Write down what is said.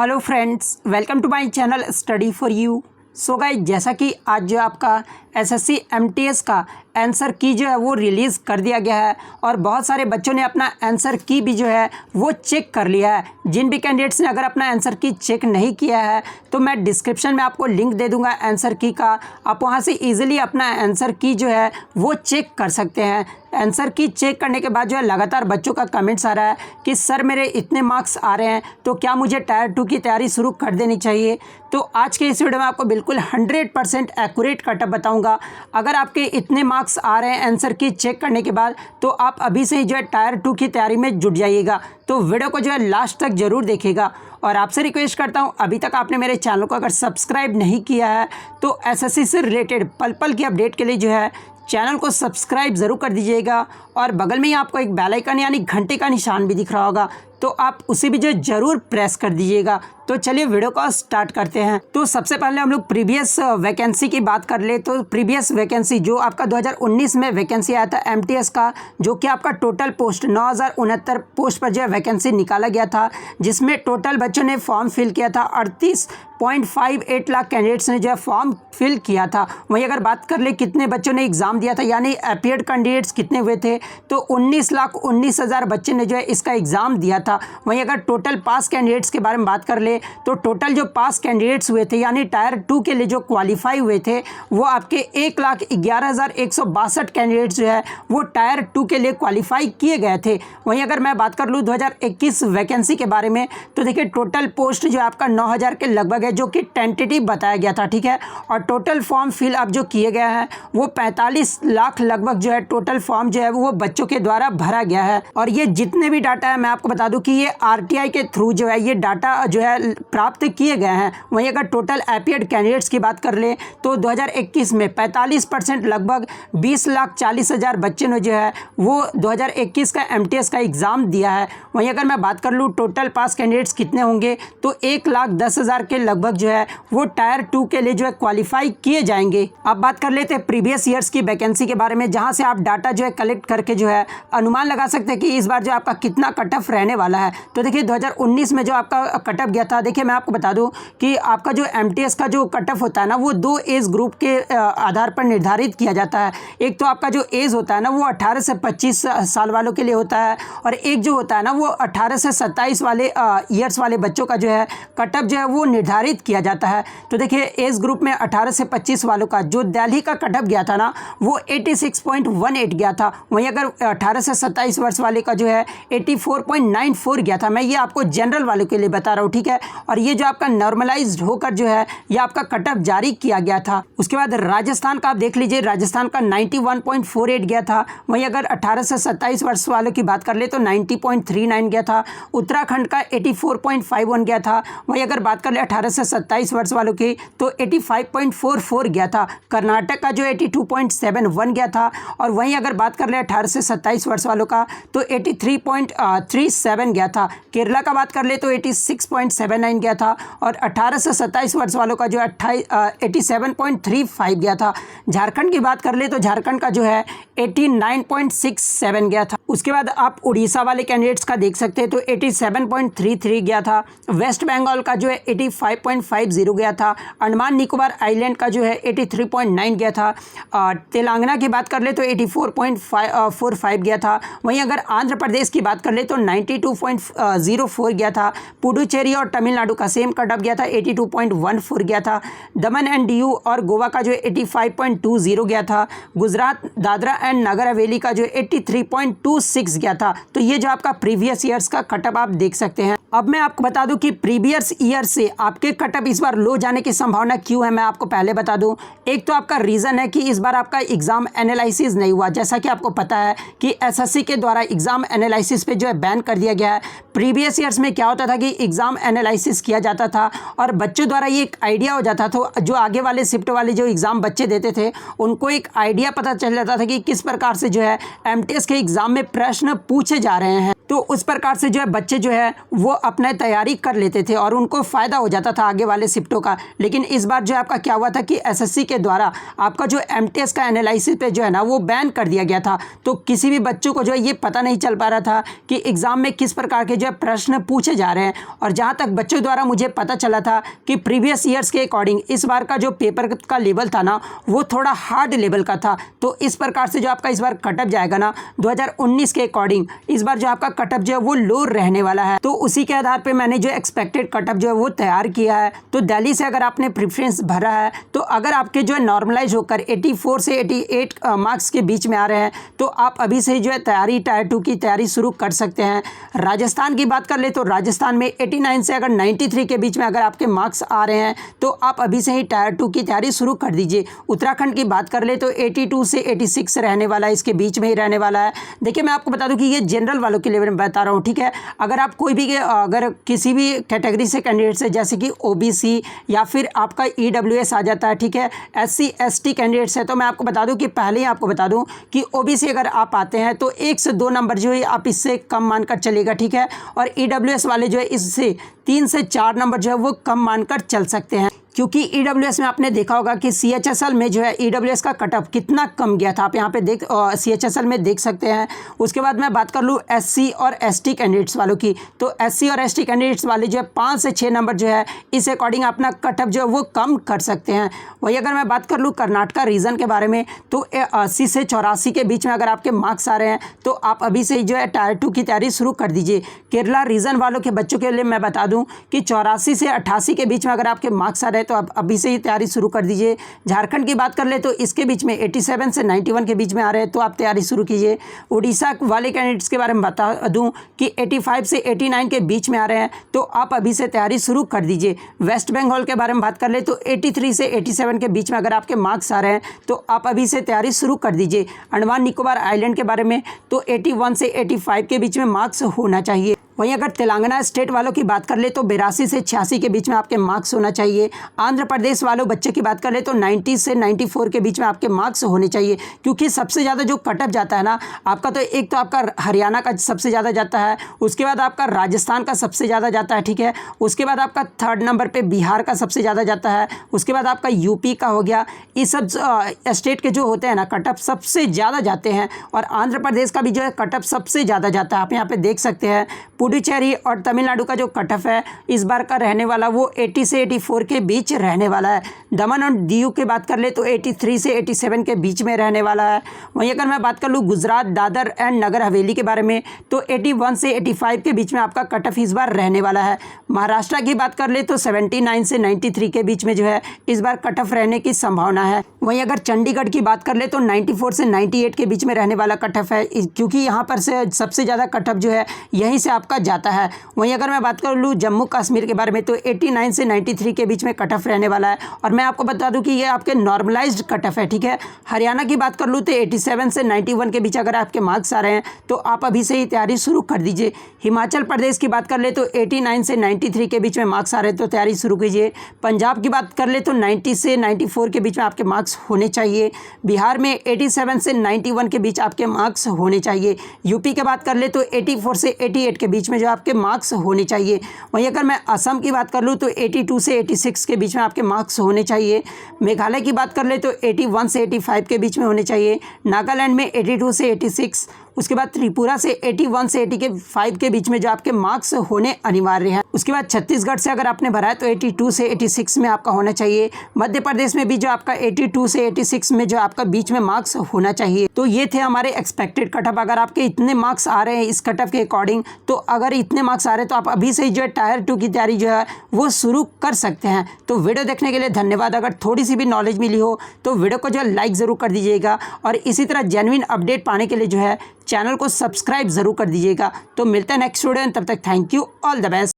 Hello friends, welcome to my channel Study For You. So guys, जैसा कि आज जो आपका एसएससी एमटीएस का आंसर की जो है वो रिलीज़ कर दिया गया है और बहुत सारे बच्चों ने अपना आंसर की भी जो है वो चेक कर लिया है। जिन भी कैंडिडेट्स ने अगर अपना आंसर की चेक नहीं किया है तो मैं डिस्क्रिप्शन में आपको लिंक दे दूंगा आंसर की का, आप वहां से इजीली अपना आंसर की जो है वो चेक कर सकते हैं। आंसर की चेक करने के बाद जो है लगातार बच्चों का कमेंट्स आ रहा है कि सर मेरे इतने मार्क्स आ रहे हैं तो क्या मुझे टायर 2 की तैयारी शुरू कर देनी चाहिए। तो आज के इस वीडियो में आपको बिल्कुल 100% एक्यूरेट कटअप बताऊंगा। अगर आपके इतने मार्क्स आ रहे हैं आंसर की चेक करने के बाद तो आप अभी से ही जो है टायर 2 की तैयारी में जुट जाइएगा। तो वीडियो को जो है लास्ट तक जरूर देखिएगा और आपसे रिक्वेस्ट करता हूं, अभी तक आपने मेरे चैनल को अगर सब्सक्राइब नहीं किया है तो एसएससी से रिलेटेड पल पल की अपडेट के लिए जो है चैनल को सब्सक्राइब ज़रूर कर दीजिएगा और बगल में ही आपको एक बेल आइकन यानी घंटे का निशान भी दिख रहा होगा, तो आप उसे भी जो ज़रूर प्रेस कर दीजिएगा। तो चलिए वीडियो को स्टार्ट करते हैं। तो सबसे पहले हम लोग प्रीवियस वैकेंसी की बात कर ले तो प्रीवियस वैकेंसी जो आपका 2019 में वैकेंसी आया था एमटीएस का, जो कि आपका टोटल पोस्ट 9069 पोस्ट पर जो है वैकेंसी निकाला गया था, जिसमें टोटल बच्चों ने फॉर्म फिल किया था 38.58 लाख कैंडिडेट्स ने जो है फॉर्म फिल किया था। वहीं अगर बात कर ले कितने बच्चों ने एग्ज़ाम दिया था यानी अपीयर्ड कैंडिडेट्स कितने हुए थे तो 19,19,000 बच्चे ने जो है इसका एग्ज़ाम दिया था। वहीं अगर टोटल पास कैंडिडेट्स के बारे में बात कर ले तो टोटल जो पास कैंडिडेट्स हुए थे यानी टायर 2 के लिए जो क्वालिफाई हुए थे वो आपके 1,11,162 कैंडिडेट्स जो है वो टायर 2 के लिए क्वालिफाई किए गए थे। वहीं अगर मैं बात कर लूँ 2021 वैकेंसी के बारे में तो देखिए टोटल पोस्ट जो आपका 9,000 के लगभग है, जो कि टेंटेटिव बताया गया था, ठीक है। और टोटल फॉर्म फिल अप जो किए गए हैं वो 45 लाख लगभग जो है टोटल फॉर्म जो है वो बच्चों के द्वारा भरा गया है। और ये जितने भी डाटा है मैं आपको बता दूं कि ये आरटीआई के थ्रू जो है ये डाटा जो है प्राप्त किए गए हैं। वहीं अगर टोटल अपीयर्ड कैंडिडेट्स की बात कर ले तो 2021 में 45% लगभग 20,40,000 बच्चे ने जो है वो 2021 का एमटीएस का एग्ज़ाम दिया है। वहीं अगर मैं बात कर लूँ टोटल पास कैंडिडेट्स कितने होंगे तो 1,10,000 के लगभग जो है वो टायर 2 के लिए जो है क्वालिफाई किए जाएंगे। अब बात कर लेते हैं प्रीवियस ईयर्स की वैकेंसी के बारे में, जहां से आप डाटा जो है कलेक्ट करके जो है अनुमान लगा सकते हैं कि इस बार जो आपका कितना कट ऑफ रहने वाला है। तो देखिए 2019 में जो आपका कट ऑफ गया था, देखिए मैं आपको बता दूं कि आपका जो एमटीएस का जो कट ऑफ होता है ना वो 2 एज ग्रुप के आधार पर निर्धारित किया जाता है। एक तो आपका जो एज होता है ना वो 18 से 25 साल वालों के लिए होता है और एक जो होता है ना वो 18 से 27 वाले ईयर्स वाले बच्चों का जो है कट ऑफ जो है वो निर्धारित किया जाता है। तो देखिए एज ग्रुप में 18 से 25 वालों का जो दिल्ली का कट ऑफ गया था ना वो 86.18 गया था। वहीं अगर 18 से 27 वर्ष वाले का जो है 84.94 गया था। मैं ये आपको जनरल वालों के लिए बता रहा हूँ, ठीक है। और ये जो आपका नॉर्मलाइज्ड होकर जो है ये आपका कट ऑफ जारी किया गया था। उसके बाद राजस्थान का आप देख लीजिए, राजस्थान का 91.48 गया था। वहीं अगर 18 से 27 वर्ष वालों की बात कर ले तो 90.39 गया था। उत्तराखंड का 84.51 गया था। वहीं अगर बात कर ले 18 से 27 वर्ष वालों की तो 85.44 गया था। कर्नाटक का जो 82.71 गया था। और वहीं अगर बात कर ले 18 से 27 वर्ष वालों का तो 83.37 गया था। केरला का बात कर ले तो 86.79 गया था और 18 से 27 वर्ष वालों का जो 87.35 गया था। झारखंड की बात कर ले तो झारखंड का जो है 89.67 गया था। उसके बाद आप उड़ीसा वाले कैंडिडेट्स का देख सकते हैं तो 87.33 गया था। वेस्ट बंगाल का जो है 85.50 गया था। अंडमान निकोबार आइलैंड का जो है 83.9 गया था। तेलंगाना की बात कर ले तो 84.45 गया था। वहीं अगर आंध्र प्रदेश की बात कर ले तो 92.04 गया था। पुडुचेरी और तमिलनाडु का सेम कट ऑफ गया था, 82.14 गया था। दमन एंड दीव और गोवा का जो 85.20 गया था। गुजरात, दादरा एंड नगर हवेली का जो 83.26 गया था। तो ये जो आपका प्रीवियस ईयर्स का कट ऑफ आप देख सकते हैं। अब मैं आपको बता दूं कि प्रीवियस ईयर से आपके कट ऑफ इस बार लो जाने की संभावना क्यों है, मैं आपको पहले बता दूं। एक तो आपका रीज़न है कि इस बार आपका एग्ज़ाम एनालिसिस नहीं हुआ। जैसा कि आपको पता है कि एसएससी के द्वारा एग्ज़ाम एनालिसिस पे जो है बैन कर दिया गया है। प्रीवियस ईयर्स में क्या होता था कि एग्ज़ाम एनालिसिस किया जाता था और बच्चों द्वारा ये एक आइडिया हो जाता था, जो आगे वाले शिफ्ट वाले जो एग्ज़ाम बच्चे देते थे उनको एक आइडिया पता चल जाता था कि किस प्रकार से जो है एमटीएस के एग्ज़ाम में प्रश्न पूछे जा रहे हैं। तो उस प्रकार से जो है बच्चे जो है वो अपना तैयारी कर लेते थे और उनको फ़ायदा हो जाता था आगे वाले शिफ्टों का। लेकिन इस बार जो है आपका क्या हुआ था कि एसएससी के द्वारा आपका जो एमटीएस का एनालिसिस पे जो है ना वो बैन कर दिया गया था। तो किसी भी बच्चों को जो है ये पता नहीं चल पा रहा था कि एग्ज़ाम में किस प्रकार के जो है प्रश्न पूछे जा रहे हैं। और जहाँ तक बच्चों द्वारा मुझे पता चला था कि प्रीवियस ईयर्स के अकॉर्डिंग इस बार का जो पेपर का लेवल था ना वो थोड़ा हार्ड लेवल का था। तो इस प्रकार से जो आपका इस बार कटअप जाएगा ना 2019 के अकॉर्डिंग इस बार जो आपका कटअप जो है वो लो रहने वाला है। तो उसी के आधार पे मैंने जो एक्सपेक्टेड कटअप जो है वो तैयार किया है। तो दिल्ली से अगर आपने प्रेफरेंस भरा है तो अगर आपके जो है नॉर्मलाइज होकर 84 से 88 मार्क्स के बीच में आ रहे हैं तो आप अभी से जो है तैयारी टायर 2 की तैयारी शुरू कर सकते हैं। राजस्थान की बात कर ले तो राजस्थान में 89 से अगर 93 के बीच में अगर आपके मार्क्स आ रहे हैं तो आप अभी से ही टायर 2 की तैयारी शुरू कर दीजिए। उत्तराखंड की बात कर ले तो 82 से 86 रहने वाला है, इसके बीच में ही रहने वाला है। देखिए मैं आपको बता दूं कि ये जनरल वालों के लेवल में बता रहा हूँ, ठीक है। अगर आप कोई भी अगर किसी भी कैटेगरी से कैंडिडेट से जैसे कि ओबीसी या फिर आपका ईडब्ल्यूएस आ जाता है, ठीक है, एससी एसटी कैंडिडेट्स है, तो मैं आपको बता दूं कि पहले ही आपको बता दूं कि ओबीसी अगर आप आते हैं तो 1 से 2 नंबर जो है आप इससे कम मानकर चलेगा, ठीक है। और ईडब्ल्यूएस वाले जो है इससे 3 से 4 नंबर जो है वो कम मानकर चल सकते हैं, क्योंकि ईडब्ल्यूएस में आपने देखा होगा कि सीएचएसएल में जो है ईडब्ल्यूएस का कटअप कितना कम गया था। आप यहाँ पे देख सीएचएसएल में देख सकते हैं। उसके बाद मैं बात कर लूँ एससी और एसटी कैंडिडेट्स वालों की, तो एससी और एसटी कैंडिडेट्स वाले जो है 5 से 6 नंबर जो है इस अकॉर्डिंग अपना कटअप जो है वो कम कर सकते हैं। वही अगर मैं बात कर लूँ कर्नाटका रीजन के बारे में तो 80 से 84 के बीच में अगर आपके मार्क्स आ रहे हैं तो आप अभी से जो है टायर 2 की तैयारी शुरू कर दीजिए। केरला रीजन वालों के बच्चों के लिए मैं बता दूँ कि 84 से 88 के बीच में अगर आपके मार्क्स आ रहे हैं तो आप अभी से ही तैयारी शुरू कर दीजिए। झारखंड की बात कर ले तो इसके बीच में 87 से 91 के बीच में आ रहे हैं तो आप तैयारी शुरू कीजिए। उड़ीसा वाले कैंडिडेट्स के बारे में बता दूं कि 85 से 89 के बीच में आ रहे हैं तो आप अभी से तैयारी शुरू कर दीजिए। वेस्ट बंगाल के बारे में बात कर ले तो 83 से 87 के बीच में अगर आपके मार्क्स आ रहे हैं तो आप अभी से तैयारी शुरू कर दीजिए। अंडमान निकोबार आइलैंड के बारे में तो 81 से 85 के बीच में मार्क्स होना चाहिए। वहीं अगर तेलंगाना स्टेट वालों की बात कर ले तो 82 से 86 के बीच में आपके मार्क्स होना चाहिए। आंध्र प्रदेश वालों बच्चे की बात कर ले तो 90 से 94 के बीच में आपके मार्क्स होने चाहिए, क्योंकि सबसे ज़्यादा जो कटअप जाता है ना आपका, तो एक तो आपका हरियाणा का सबसे ज़्यादा जाता है, उसके बाद आपका राजस्थान का सबसे ज़्यादा जाता है, ठीक है। उसके बाद आपका 3rd नंबर पर बिहार का सबसे ज़्यादा जाता है, उसके बाद आपका यूपी का हो गया। ये सब स्टेट के जो होते हैं ना कटअप सबसे ज़्यादा जाते हैं और आंध्र प्रदेश का भी जो है कटअप सबसे ज़्यादा जाता है। आप यहाँ पर देख सकते हैं पुडुचेरी और तमिलनाडु का जो कटअप है इस बार का रहने वाला वो 80 से 84 के बीच रहने वाला है। दमन और दीव की बात कर ले तो 83 से 87 के बीच में रहने वाला है। वहीं अगर मैं बात कर लूँ गुजरात, दादर एंड नगर हवेली के बारे में तो 81 से 85 के बीच में आपका कटअप इस बार रहने वाला है। महाराष्ट्र की बात कर ले तो 79 से 93 के बीच में जो है इस बार कटअप रहने की संभावना है। वहीं अगर चंडीगढ़ की बात कर ले तो 94 से 98 के बीच में रहने वाला कटअप है, क्योंकि यहाँ पर से सबसे ज़्यादा कटअप जो है यहीं से आपका जाता है। वहीं अगर मैं बात कर लूँ जम्मू कश्मीर के बारे में तो 89 से 93 के बीच में कटअप रहने वाला है और मैं आपको बता दूं कि ये आपके नॉर्मलाइज्ड कटअप है, ठीक है। हरियाणा की बात कर लूँ तो 87 से 91 के बीच अगर आपके मार्क्स आ रहे हैं तो आप अभी से ही तैयारी शुरू कर दीजिए। हिमाचल प्रदेश की बात कर ले तो 89 से 93 के बीच में मार्क्स आ रहे हैं तो तैयारी शुरू कीजिए। पंजाब की बात कर ले तो 90 से 94 के बीच में आपके मार्क्स होने चाहिए। बिहार में 87 से 91 के बीच आपके मार्क्स होने चाहिए। यूपी की बात कर ले तो 84 से 88 के बीच में जो आपके मार्क्स होने चाहिए। वहीं अगर मैं असम की बात कर लूँ तो 82 से 86 के बीच में आपके मार्क्स होने चाहिए। मेघालय की बात कर ले तो 81 से 85 के बीच में होने चाहिए। नागालैंड में 82 से 86, उसके बाद त्रिपुरा से 81 से 85 के बीच में जो आपके मार्क्स होने अनिवार्य हैं। उसके बाद छत्तीसगढ़ से अगर आपने भरा है तो 82 से 86 में आपका होना चाहिए। मध्य प्रदेश में भी जो आपका 82 से 86 में जो आपका बीच में मार्क्स होना चाहिए। तो ये थे हमारे एक्सपेक्टेड कटअप। अगर आपके इतने मार्क्स आ रहे हैं इस कटअप के अकॉर्डिंग, तो अगर इतने मार्क्स आ रहे हैं तो आप अभी से जो है टायर 2 की तैयारी जो है वो शुरू कर सकते हैं। तो वीडियो देखने के लिए धन्यवाद। अगर थोड़ी सी भी नॉलेज मिली हो तो वीडियो को जो है लाइक ज़रूर कर दीजिएगा और इसी तरह जेन्युइन अपडेट पाने के लिए जो है चैनल को सब्सक्राइब ज़रूर कर दीजिएगा। तो मिलते हैं नेक्स्ट वीडियो में, तब तक thank you, all the best.